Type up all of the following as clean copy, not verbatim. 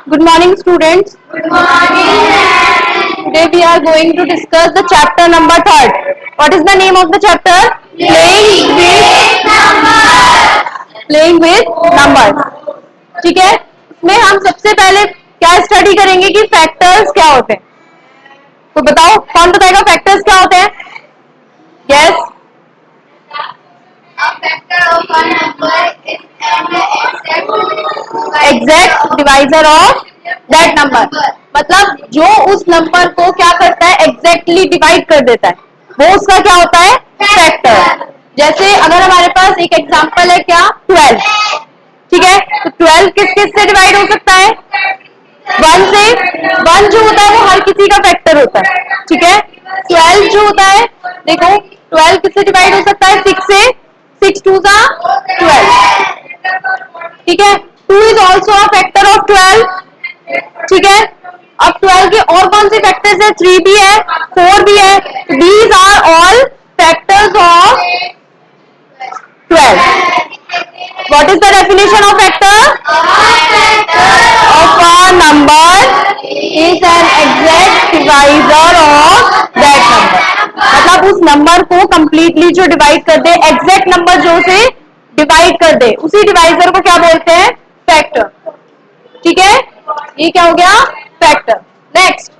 Good morning, students. Good morning. Today we are going to discuss the chapter number 3rd. What is the name of the chapter? Playing with numbers. ठीक है, इसमें हम सबसे पहले क्या study करेंगे कि फैक्टर्स क्या होते हैं. तो बताओ, कौन बताएगा फैक्टर्स क्या होते हैं? Yes. A factor of a number is an exact divisor of that number. मतलब जो उस नंबर को क्या करता है, एग्जैक्टली डिवाइड कर देता है, वो उसका क्या होता है? फैक्टर. जैसे अगर हमारे पास एक एग्जांपल है क्या, 12. ठीक है, तो 12 किस किस से डिवाइड हो सकता है? 1 से. 1 जो होता है वो हर किसी का फैक्टर होता है. ठीक है, 12 जो होता है, देखो 12 किससे डिवाइड हो सकता है? 6 से. 6 2 जा 12. ठीक है, 2 is also a factor of 12. ठीक है, अब 12 के और कौन से फैक्टर्स है? 3 भी है, 4 भी है. These are all factors of 12. What is the definition of factor? Of a number is an exact divisor of that number. मतलब उस नंबर को कंप्लीटली जो डिवाइड कर दे, एग्जैक्ट नंबर जो से डिवाइड कर दे, उसी डिवाइजर को क्या बोलते हैं? फैक्टर. ठीक है, ये क्या हो गया? Factor. Next,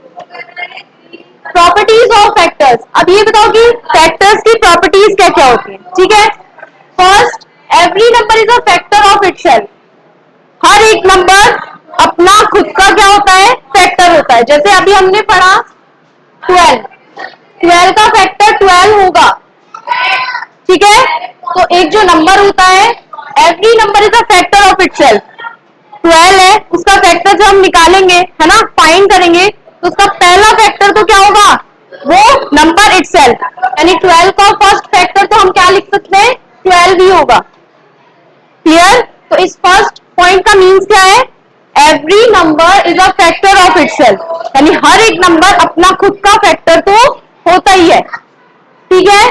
properties of factors. अब ये बताओ कि फैक्टर्स की प्रॉपर्टीज क्या क्या होती है. ठीक है, first, every number is a factor of itself. हर एक नंबर अपना खुद का क्या होता है? फैक्टर होता है. जैसे अभी हमने पढ़ा 12. 12 का फैक्टर 12 होगा. ठीक है, तो एक जो नंबर होता है, every number is a factor of itself. 12 है, उसका फैक्टर जब हम निकालेंगे, है ना, फाइंड करेंगे, तो उसका पहला फैक्टर तो क्या होगा? वो नंबर इटसेल्फ. यानी 12 का फर्स्ट फैक्टर तो हम क्या लिख सकते हैं? 12 ही होगा. क्लियर? तो इस फर्स्ट पॉइंट का मीन्स क्या है? Every number is a factor of itself. यानी हर एक नंबर अपना खुद का फैक्टर तो होता ही है. ठीक है,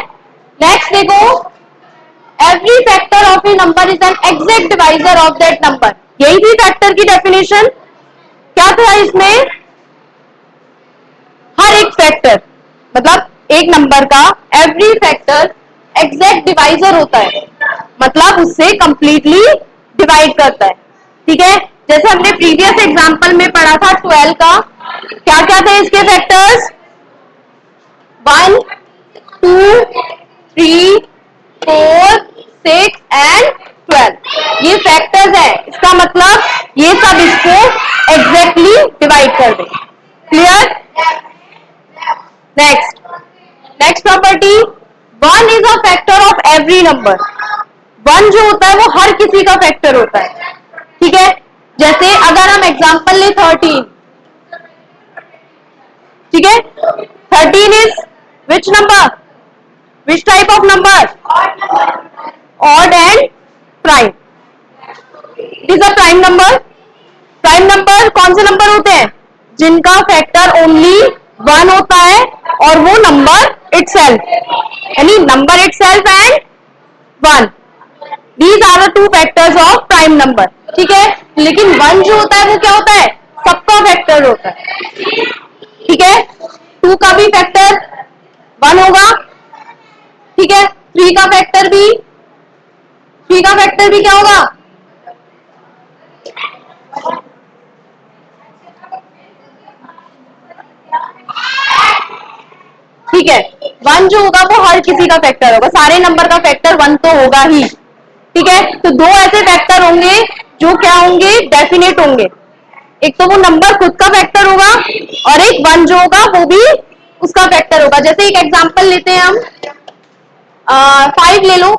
नेक्स्ट देखो, every factor of a number is an exact divisor of that number. यही थी फैक्टर की डेफिनेशन. क्या था इसमें? हर एक फैक्टर, मतलब एक नंबर का एवरी फैक्टर एग्जैक्ट डिवाइजर होता है, मतलब उससे कंप्लीटली डिवाइड करता है. ठीक है, जैसे हमने प्रीवियस एग्जांपल में पढ़ा था 12 का, क्या क्या थे इसके फैक्टर्स? 1 2 3 4 6 एंड 12. ये फैक्टर्स है, इसका मतलब ये सब इसको एग्जैक्टली डिवाइड कर दे. Clear? Next, next property, 1 is a factor of every number. 1 जो होता है वो हर किसी का फैक्टर होता है. ठीक है, जैसे अगर हम एग्जांपल ले 13. ठीक है, 13 is which number? Which type of number? Odd and prime. It is a prime number. Prime number कौन से नंबर होते हैं? जिनका फैक्टर ओनली 1 होता है और वो नंबर इटसेल्फ, यानी number itself and 1. These are the two factors of prime number. ठीक है, लेकिन 1 जो होता है वो क्या होता है? सबका फैक्टर होता है. ठीक है, 2 का भी फैक्टर 1 होगा. ठीक है, 3 का फैक्टर भी, 3 का फैक्टर भी क्या होगा? ठीक है, 1 जो होगा वो हर किसी का फैक्टर होगा. सारे नंबर का फैक्टर 1 तो होगा ही. ठीक है, तो 2 ऐसे फैक्टर होंगे जो क्या होंगे? डेफिनेट होंगे. एक तो वो नंबर खुद का फैक्टर होगा और एक 1 जो होगा वो भी उसका फैक्टर होगा. जैसे एक एग्जांपल लेते हैं हम, 5 ले लो.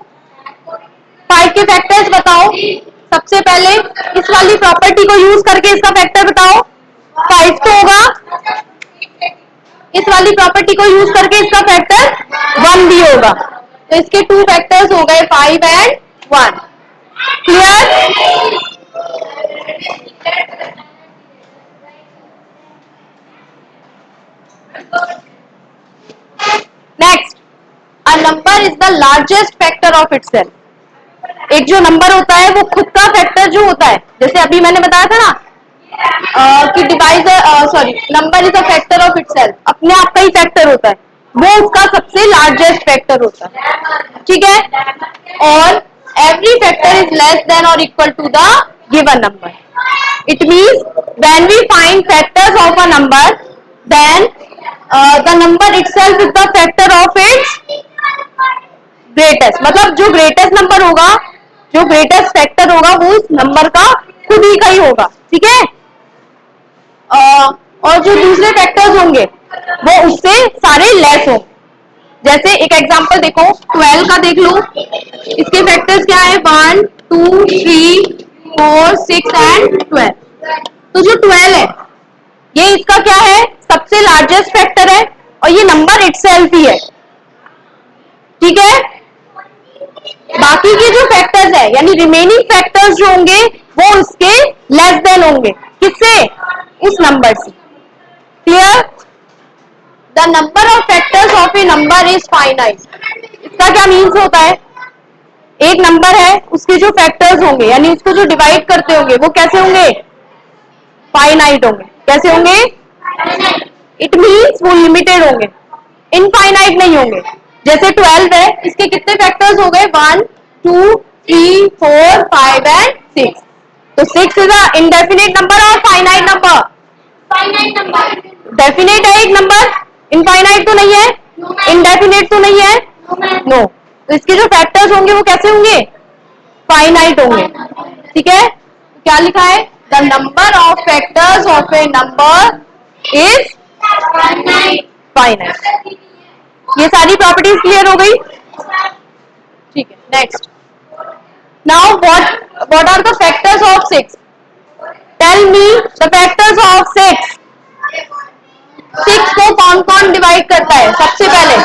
5 के फैक्टर्स बताओ. सबसे पहले इस वाली प्रॉपर्टी को यूज करके इसका फैक्टर बताओ. 5 तो होगा, इस वाली प्रॉपर्टी को यूज करके इसका फैक्टर 1 भी होगा. तो इसके 2 फैक्टर्स हो गए, 5 and 1. Clear? Next, a number is the largest factor of itself. एक जो नंबर होता है वो खुद का फैक्टर जो होता है, जैसे अभी मैंने बताया था ना, कि divisor sorry number is a factor of itself, अपने आप का ही फैक्टर होता है, वो उसका सबसे लार्जेस्ट फैक्टर होता है, ठीक है। और every factor is less than और equal to the given number. It means when we find factors of a number, then the number itself is the factor of its greatest. मतलब जो greatest number होगा, जो greatest factor होगा, वो उस number का खुद ही का ही होगा, ठीक है। और जो दूसरे फैक्टर्स होंगे वो उससे सारे लेस होंगे. जैसे एक एग्जांपल देखो, 12 का देख लो, इसके फैक्टर्स क्या है, 1 2 3 4 6 एंड 12. तो जो 12 है ये इसका क्या है, सबसे लार्जेस्ट फैक्टर है और ये नंबर इटसेल्फ ही है, ठीक है। बाकी के जो फैक्टर्स है यानी रिमेनिंग फैक्टर्स जो होंगे वो उसके लेस देन होंगे, किससे, उस नंबर से. Clear. The number of factors of a number is finite. इसका क्या मीन्स होता है, एक नंबर है उसके जो फैक्टर्स होंगे यानी उसको जो डिवाइड करते होंगे वो कैसे होंगे, फाइनाइट होंगे. कैसे होंगे, इट मीन्स वो लिमिटेड होंगे, इनफाइनाइट नहीं होंगे. जैसे 12 है, इसके कितने फैक्टर्स हो गए, 1 2 3 4 5 एंड 6. तो 6 इज अ इनडेफिनेट नंबर और finite number, finite number, definite है एक नंबर, इनफाइनाइट तो नहीं है, इनडेफिनेट तो नहीं है, नो. तो इसके जो फैक्टर्स होंगे वो कैसे होंगे, फाइनाइट होंगे, ठीक है. क्या लिखा है, the number of factors of a number is finite, finite. ये सारी प्रॉपर्टीज क्लियर हो गई, ठीक है. Next, now what are the factors of 6. Tell me the factors of 6. 6 को कौन कौन डिवाइड करता है, सबसे पहले,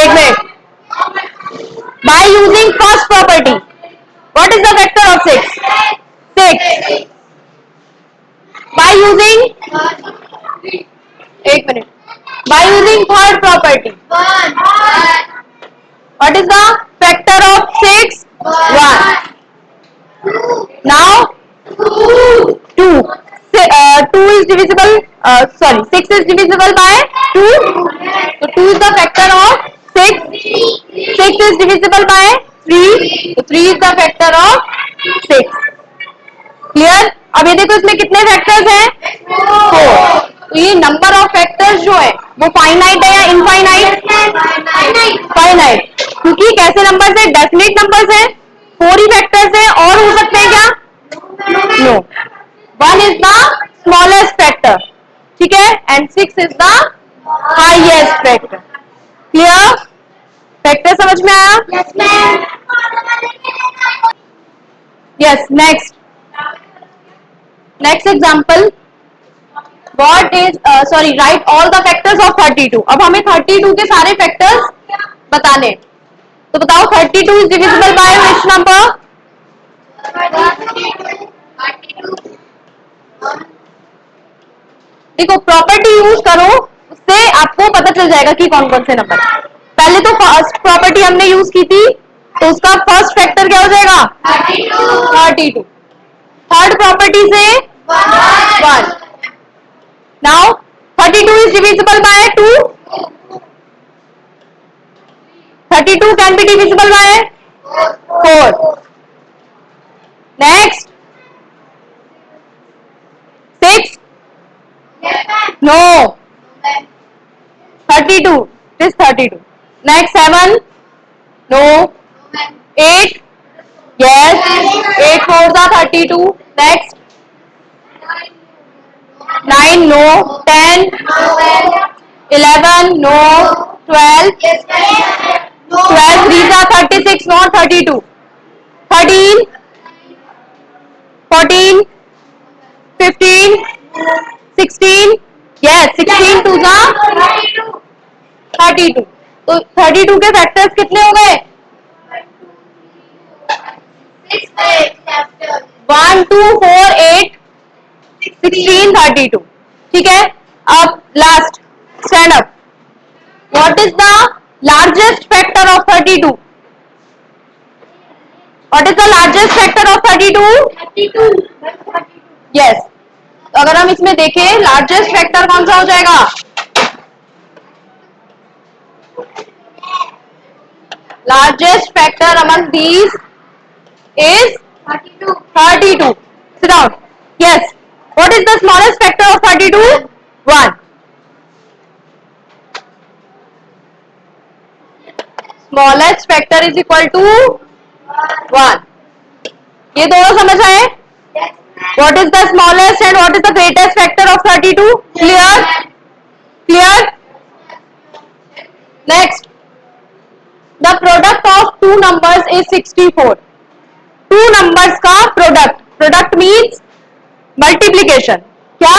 एक minute, by using first property. What is the factor of 6? 6. By using, एक minute, by using third property. What is the factor of 6? 1. Now 2. 2 is divisible. Sorry, 6 is divisible by 2. So 2 is the factor of 6. 6 is divisible by 3. So 3 is the factor of 6. Clear? अब ये देखो इसमें कितने factors हैं, 4. तो ये number of factors जो है वो फाइनाइट है या इनफाइनाइट, फाइनाइट. क्योंकि कैसे नंबर है, डेफिनेट नंबर है, 4 ही फैक्टर्स है, और हो सकते हैं क्या, no. 1 is the smallest factor, ठीक है, and 6 is the highest factor. Clear. Factor समझ में आया, yes ma'am. Yes. Next example, What is sorry, write all the factors of 32. अब हमें 32 के सारे फैक्टर्स बताने. तो बताओ 32 is divisible by which number? देखो प्रॉपर्टी यूज करो, उससे आपको पता चल जाएगा कि कौन कौन से नंबर. पहले तो फर्स्ट प्रॉपर्टी हमने यूज की थी, तो उसका फर्स्ट फैक्टर क्या हो जाएगा, 32. थर्ड प्रॉपर्टी से 1. Now 32 is divisible by 2. 32 can be divisible by 4. Next 6. No. 32. This 32. Next 7. No. 8. Yes. 8 4s are 32. Next 9 no. 10 11 no. 12 12 3s are 36 not 32. 13 14 15 16 yes 16 2s are 32. तो 32 के फैक्टर्स कितने हो गए, 1 2 4 8 16 32. ठीक है. अब last, stand up. What is the largest factor of 32? What is the largest factor of 32? Yes. तो अगर हम हम इसमें देखें लार्जेस्ट फैक्टर कौन सा हो जाएगा? Largest factor among these is 32. Sit down. Yes. What is the smallest factor of 32? 1. Smallest factor is equal to 1. ये दोनों समझ आए? What is the smallest and what is the greatest factor of 32? Clear? Clear? Next. The product of two numbers is 64. Two numbers का product. Product means multiplication. क्या?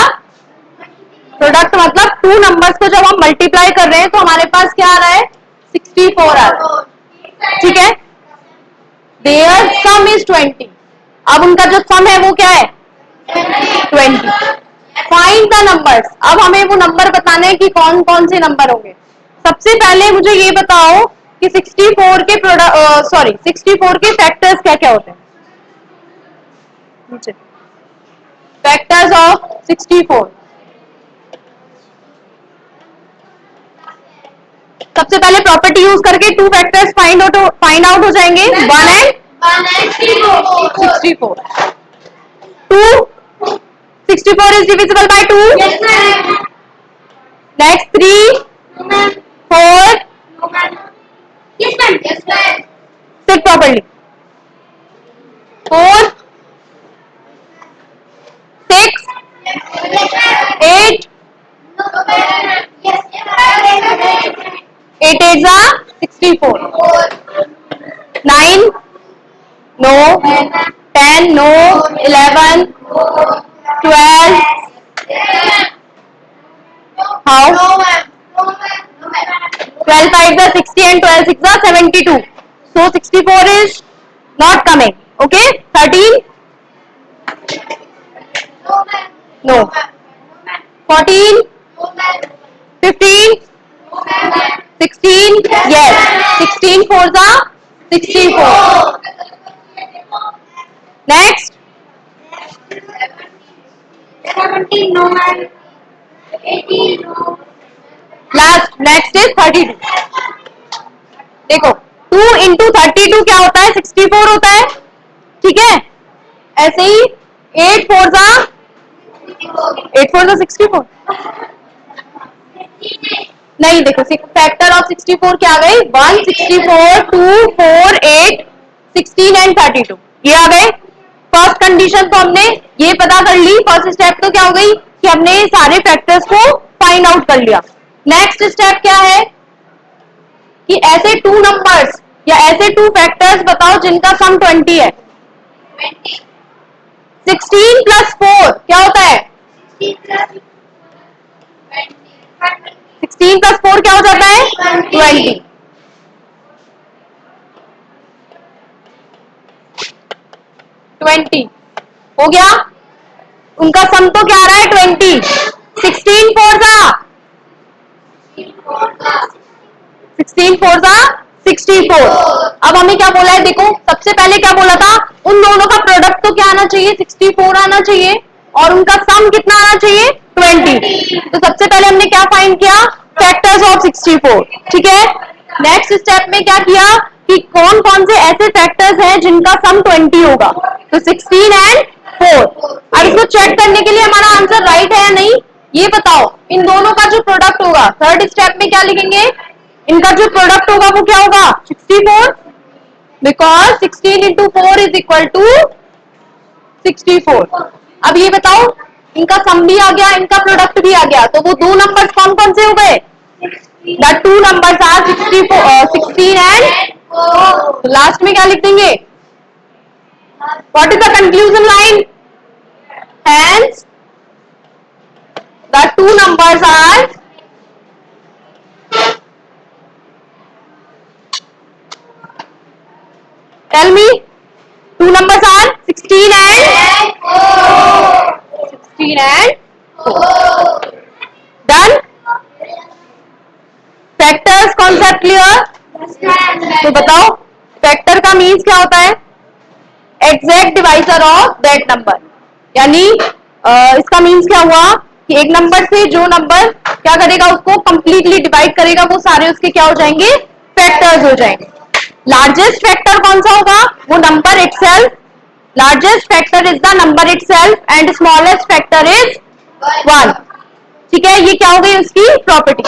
Product मतलब two numbers को जब हम multiply कर रहे हैं तो हमारे पास क्या आ रहा है? 64 आ रहा है. ठीक है? Their sum is 20. अब उनका जो sum है वो क्या है? 20. Find the numbers. अब हमें वो नंबर बताने हैं कि कौन कौन से नंबर होंगे. सबसे पहले मुझे ये बताओ कि 64 के 64 के फैक्टर्स क्या क्या होते हैं. Factors of 64. सबसे पहले प्रॉपर्टी यूज करके टू फैक्टर्स फाइंड आउट हो जाएंगे. 1 and 64. 2 64 is divisible by 2. Next 3 4. Sit properly. 4 6 8. 8 8s are 64. 9 no. 10 no. 11 12. How? 12 5s are 60 and 12 6s are 72. So 64 is not coming. Okay? 13 no. 14 15 16 yes. 16 4s are 64. Next 17 no man. 18 no. Last next is 32. देखो 2 into 32 क्या होता है? 64 होता है. ठीक है? ऐसे ही 8 4 जा 64. नहीं देखो फैक्टर ऑफ 64 क्या आ गई? 1 64 2 4 8 16 एंड 32 ये आ गए. फर्स्ट कंडीशन तो हमने ये पता कर ली. फर्स्ट स्टेप तो क्या हो गई कि हमने सारे फैक्टर्स को फाइंड आउट कर लिया. नेक्स्ट स्टेप क्या है कि ऐसे टू नंबर्स या ऐसे टू फैक्टर्स बताओ जिनका सम 20 है. 16 प्लस 4 क्या होता है? 16 प्लस 4 क्या हो जाता है? 20. हो गया. उनका सम तो क्या आ रहा है? 20. 16 4 जा 16 4 जा 64. अब हमें क्या बोला है? देखो सबसे पहले क्या बोला था? उन दोनों का प्रोडक्ट तो क्या आना चाहिए? 64 आना चाहिए और उनका सम कितना आना चाहिए? 20. तो सबसे पहले हमने क्या फाइंड किया? Factors of 64. ठीक है? नेक्स्ट स्टेप में क्या किया कि कौन कौन से ऐसे फैक्टर्स हैं जिनका सम 20 होगा. तो 16 एंड 4. अब इसको चेक करने के लिए हमारा आंसर राइट है या नहीं ये बताओ. इन दोनों का जो प्रोडक्ट होगा थर्ड स्टेप में क्या लिखेंगे? इनका जो प्रोडक्ट होगा वो क्या होगा? 64 because 16 into 4 is equal to 64. अब ये बताओ इनका सम भी आ गया इनका प्रोडक्ट भी आ गया तो वो दो नंबर्स कौन कौन से हो गए? The two numbers are 16 and. तो लास्ट में क्या लिख देंगे? What is the conclusion line? Hence the two numbers are tell me two numbers are 16 and 4. Done. Factors concept clear? तो बताओ फैक्टर का मीन्स क्या होता है? Exact divisor of that number. यानी इसका मीन्स क्या हुआ कि एक नंबर से जो नंबर क्या करेगा, उसको कंप्लीटली डिवाइड करेगा, वो सारे उसके क्या हो जाएंगे, फैक्टर्स हो जाएंगे। लार्जेस्ट फैक्टर कौन सा होगा, वो number itself, largest factor is the number itself and smallest factor is 1। ठीक है, ये क्या हो गई उसकी प्रॉपर्टी।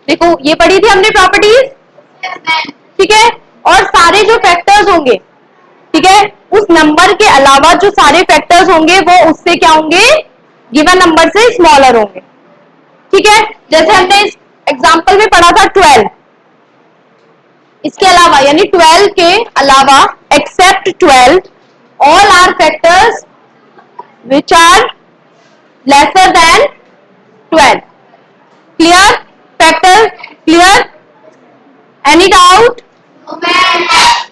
देखो ये पढ़ी थी हमने प्रॉपर्टीज, ठीक है। और सारे जो फैक्टर्स होंगे, ठीक है, उस नंबर के अलावा जो सारे फैक्टर्स होंगे वो उससे क्या होंगे, गिवन नंबर से स्मॉलर होंगे। ठीक है, जैसे हमने इस एग्जांपल में पढ़ा था 12, इसके अलावा यानी 12 के अलावा, except 12, all are factors which are lesser than 12। Clear, factor clear, any doubt? No, ma'am.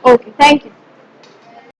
Okay, thank you.